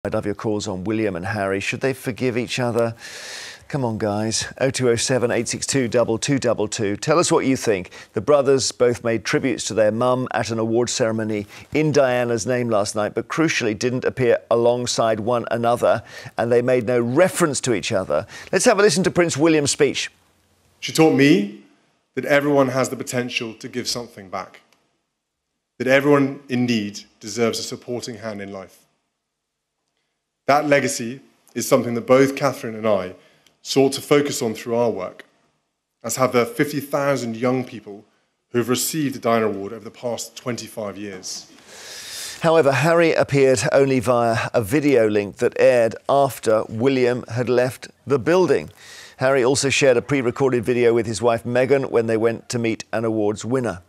I'd love your calls on William and Harry. Should they forgive each other? Come on, guys. 0207 862 2222. Tell us what you think. The brothers both made tributes to their mum at an awards ceremony in Diana's name last night, but crucially didn't appear alongside one another, and they made no reference to each other. Let's have a listen to Prince William's speech. She taught me that everyone has the potential to give something back, that everyone in need deserves a supporting hand in life. That legacy is something that both Catherine and I sought to focus on through our work, as have the 50,000 young people who have received the Diana Award over the past 25 years. However, Harry appeared only via a video link that aired after William had left the building. Harry also shared a pre-recorded video with his wife Meghan when they went to meet an awards winner.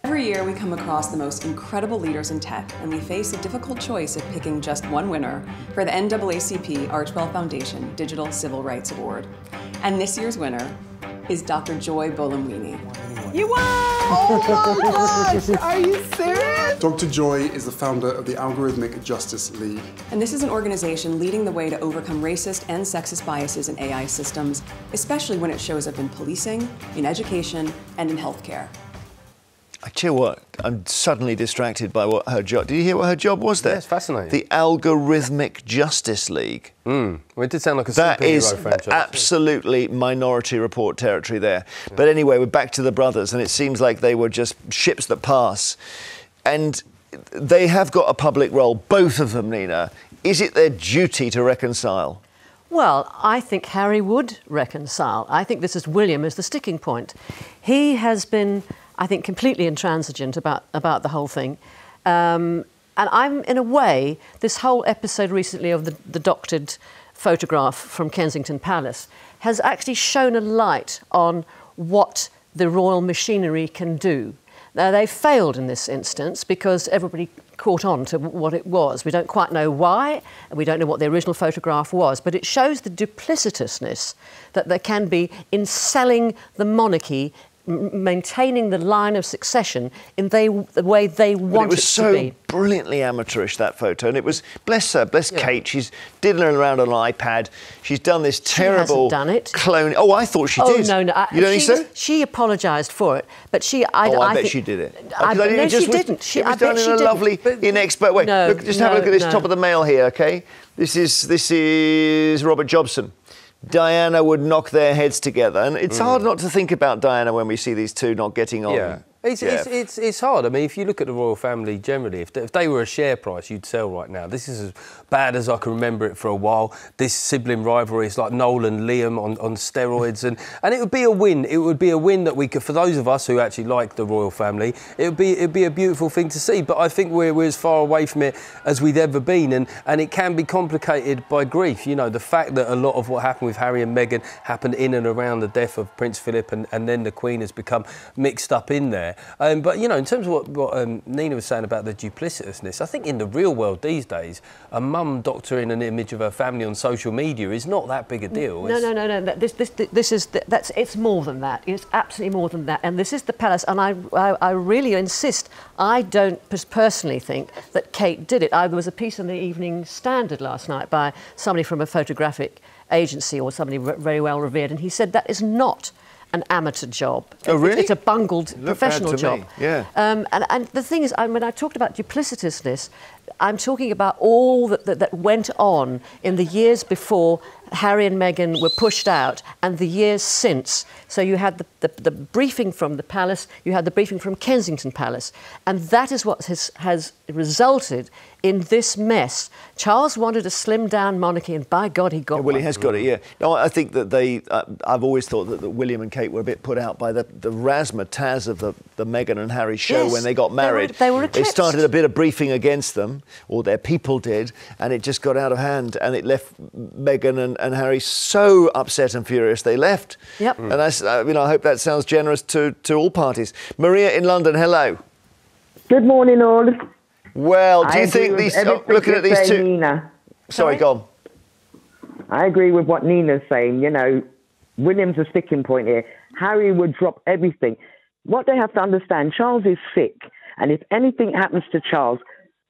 Every year we come across the most incredible leaders in tech, and we face a difficult choice of picking just one winner for the NAACP Archwell Foundation Digital Civil Rights Award. And this year's winner is Dr. Joy Buolamwini. You won! Oh my gosh, are you serious? Dr. Joy is the founder of the Algorithmic Justice League. And this is an organization leading the way to overcome racist and sexist biases in AI systems, especially when it shows up in policing, in education, and in healthcare. I tell you what, I'm suddenly distracted by what her job... Did you hear what her job was there? Yeah, it's fascinating. The Algorithmic Justice League. Well, it did sound like a that is franchise. Absolutely Minority Report territory there. Yeah. But anyway, we're back to the brothers, and it seems like they were just ships that pass. And they have got a public role, both of them, Nina. Is it their duty to reconcile? Well, I think Harry would reconcile. I think this is William as the sticking point. He has been, I think, completely intransigent about the whole thing. And I'm, in a way, this whole episode recently of the doctored photograph from Kensington Palace has actually shown a light on what the royal machinery can do. Now, they failed in this instance because everybody caught on to what it was. We don't quite know why, and we don't know what the original photograph was, but it shows the duplicitousness that there can be in selling the monarchy, maintaining the line of succession in the way they want it to be. It was so brilliantly amateurish, that photo, and it was, bless her, bless Kate, she's diddling around on an iPad, she's done this terrible clone. Oh, I thought she did. No, you don't think so? She apologised for it, but she... I bet she did it. No, she didn't. It was done in a lovely, inexpert way. No, look, just have a look at this top of the mail here, OK? This is Robert Jobson. Diana would knock their heads together, and it's hard not to think about Diana when we see these two not getting on. Yeah. It's hard. I mean, if you look at the royal family generally, if they were a share price, you'd sell right now. This is as bad as I can remember it for a while. This sibling rivalry is like Noel and Liam on steroids, and it would be a win. It would be a win that we could, for those of us who actually like the royal family, it'd be a beautiful thing to see. But I think we're as far away from it as we've ever been, and it can be complicated by grief. You know, the fact that a lot of what happened with Harry and Meghan happened in and around the death of Prince Philip, and then the Queen has become mixed up in there. But, you know, in terms of what Nina was saying about the duplicitousness, I think in the real world these days, a mum doctoring an image of her family on social media is not that big a deal. No. It's more than that. It's absolutely more than that. And this is the palace. And I really insist, I don't personally think that Kate did it. There was a piece in the Evening Standard last night by somebody from a photographic agency or somebody very well revered, and he said that is not an amateur job. Oh, really? It's a bungled professional job. Yeah. And the thing is, when I talked about duplicitousness, I'm talking about all that went on in the years before Harry and Meghan were pushed out and the years since. So you had the briefing from the palace, you had the briefing from Kensington Palace, and that is what has resulted in this mess. Charles wanted a slimmed-down monarchy, and by God, he got one. Well, he has got it, yeah. No, I think that I've always thought that William and Kate were a bit put out by the razzmatazz of the Meghan and Harry show when they got married. They were eclipsed. They started a bit of briefing against them, or their people did, and it just got out of hand, and it left Meghan and Harry so upset and furious they left. Yep. And that's, I hope that sounds generous to all parties. Maria in London, hello. Good morning, all. Well, do you think these... looking at these two... Nina. Sorry, go on. I agree with what Nina's saying. You know, William's a sticking point here. Harry would drop everything. What they have to understand, Charles is sick. And if anything happens to Charles,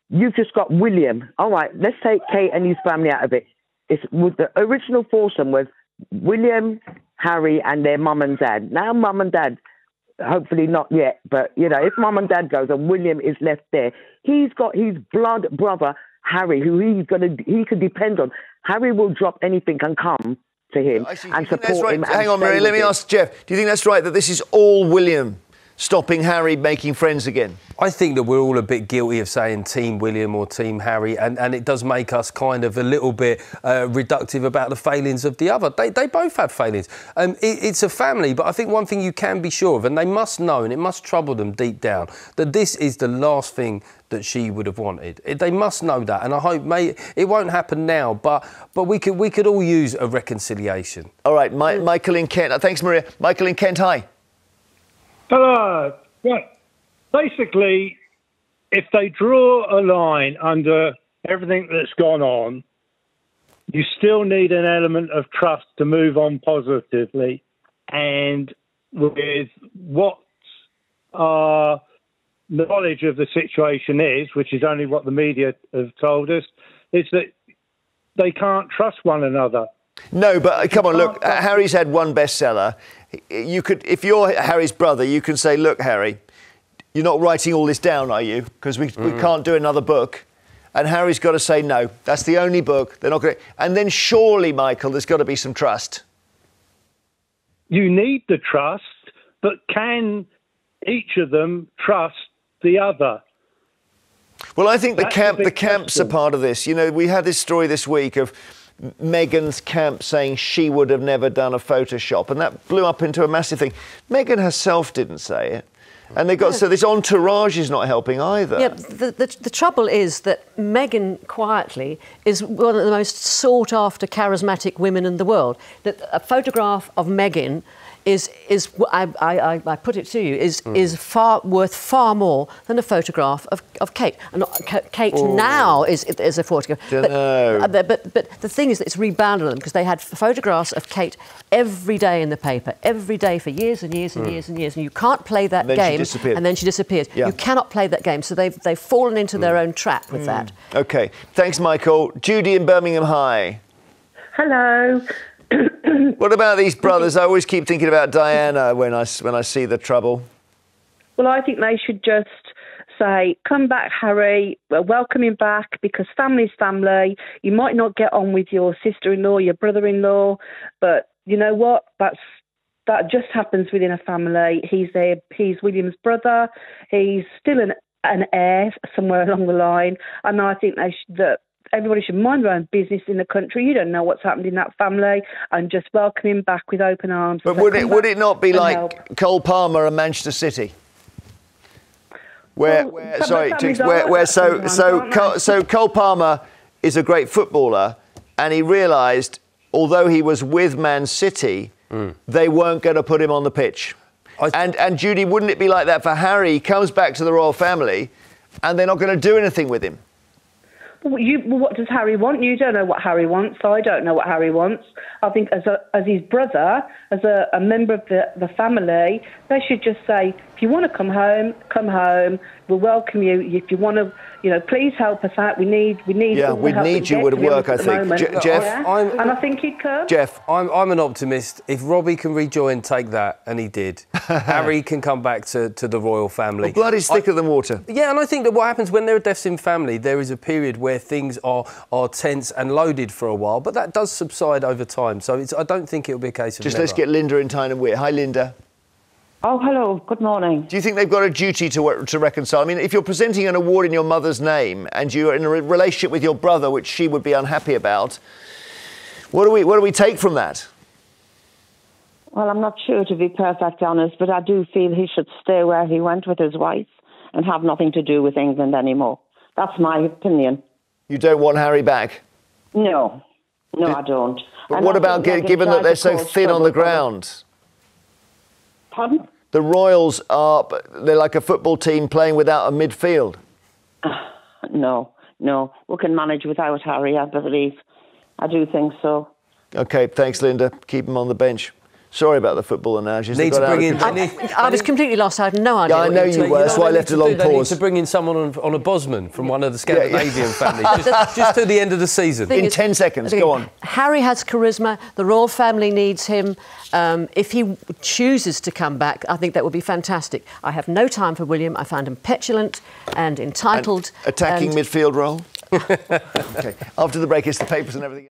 you've just got William. All right, let's take Kate and his family out of it. The original foursome was William, Harry, and their mum and dad. Now, mum and dad, hopefully not yet, but, you know, if mum and dad goes and William is left there, he's got his blood brother, Harry, who he can depend on. Harry will drop anything and come to him and support him. Hang on, Mary, let me ask Geoff, do you think that's right, that this is all William stopping Harry making friends again? I think that we're all a bit guilty of saying Team William or Team Harry, and it does make us kind of a little bit reductive about the failings of the other. They both have failings. It's a family, but I think one thing you can be sure of, and they must know, and it must trouble them deep down, that this is the last thing that she would have wanted. They must know that, and I hope it won't happen now, but we could all use a reconciliation. All right, Michael in Kent. Thanks, Maria. Michael in Kent, hi. Hello. Right. Basically, if they draw a line under everything that's gone on, you still need an element of trust to move on positively. And with what our knowledge of the situation is, which is only what the media have told us, is that they can't trust one another. No, but come on, look, Harry's had one bestseller. You could, if you're Harry's brother, you can say, look, Harry, you're not writing all this down, are you? Because we can't do another book. And Harry's got to say, no, that's the only book. They're not going to... And then surely, Michael, there's got to be some trust. You need the trust, but can each of them trust the other? Well, I think the camps are part of this. You know, we had this story this week of Meghan's camp saying she would have never done a Photoshop, and that blew up into a massive thing. Meghan herself didn't say it. And they got so this entourage is not helping either. Yeah, the trouble is that Meghan quietly is one of the most sought after charismatic women in the world. That a photograph of Meghan is I put it to you, is worth far more than a photograph of Kate. And Kate now is a photograph. But the thing is that it's rebounded on them because they had photographs of Kate every day in the paper, every day for years and years and years and years. And you can't play that game. And then she disappears. Yeah. You cannot play that game. So they've fallen into their own trap with that. OK. Thanks, Michael. Judy in Birmingham, hi. Hello. What about these brothers? I always keep thinking about Diana when I see the trouble. Well, I think they should just say, come back, Harry, we're welcoming back because family's family. You might not get on with your sister-in-law, your brother-in-law, but you know what? That just happens within a family. He's William's brother. He's still an heir somewhere along the line. And I think that everybody should mind their own business in the country. You don't know what's happened in that family, and just welcome him back with open arms. But would it not be like Cole Palmer and Manchester City, so Cole Palmer is a great footballer, and he realised although he was with Man City, they weren't going to put him on the pitch. And Judy, wouldn't it be like that for Harry? He comes back to the royal family, and they're not going to do anything with him. What does Harry want? You don't know what Harry wants. I don't know what Harry wants. I think as his brother, as a member of the family, they should just say, if you want to come home, come home. We'll welcome you. If you want to, please help us out. We need. Yeah, we'd need you. Would work, I think. Geoff, and I think he'd come. Geoff, I'm an optimist. If Robbie can rejoin, take that, and he did. Harry can come back to the royal family. Well, blood is thicker than water. Yeah, and I think that what happens when there are deaths in family, there is a period where things are tense and loaded for a while, but that does subside over time. So I don't think it'll be a case of let's get Linda in Tyne Weir. Hi, Linda. Oh, hello. Good morning. Do you think they've got a duty to reconcile? I mean, if you're presenting an award in your mother's name and you're in a relationship with your brother, which she would be unhappy about, what do we take from that? Well, I'm not sure, to be perfectly honest, but I do feel he should stay where he went with his wife and have nothing to do with England anymore. That's my opinion. You don't want Harry back? No. No, I don't. But what about given that they're so thin on the ground? Pardon? The Royals they're like a football team playing without a midfield. No. We can manage without Harry, I believe. I do think so. OK, thanks, Linda. Keep him on the bench. Sorry about the football analogies. Need to bring in. I was completely lost. I had no idea. Yeah, I know you were. That's why I left a long They need pause. to bring in someone on a Bosman from one of the Scandinavian families, just to the end of the season. In 10 seconds, go on. Harry has charisma. The royal family needs him. If he chooses to come back, I think that would be fantastic. I have no time for William. I find him petulant and entitled. And attacking midfield role? OK. After the break, it's the papers and everything.